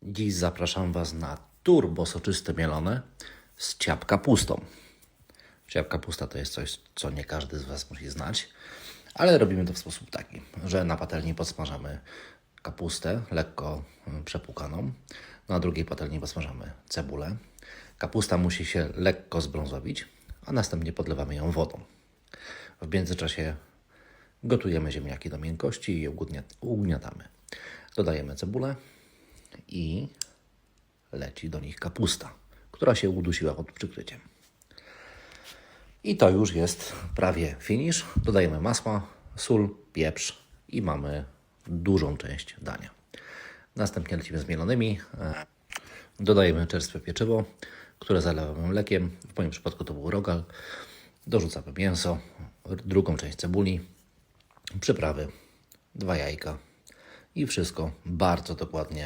Dziś zapraszam Was na turbo soczyste mielone z ciap kapustą. Ciap kapusta to jest coś, co nie każdy z Was musi znać, ale robimy to w sposób taki, że na patelni podsmażamy kapustę lekko przepłukaną, na drugiej patelni podsmażamy cebulę. Kapusta musi się lekko zbrązowić, a następnie podlewamy ją wodą. W międzyczasie gotujemy ziemniaki do miękkości i je ugniatamy. Dodajemy cebulę i leci do nich kapusta, która się udusiła pod przykryciem. I to już jest prawie finish. Dodajemy masła, sól, pieprz i mamy dużą część dania. Następnie lecimy z mielonymi. Dodajemy czerstwe pieczywo, które zalewamy mlekiem. W moim przypadku to był rogal. Dorzucamy mięso, drugą część cebuli, przyprawy, 2 jajka i wszystko bardzo dokładnie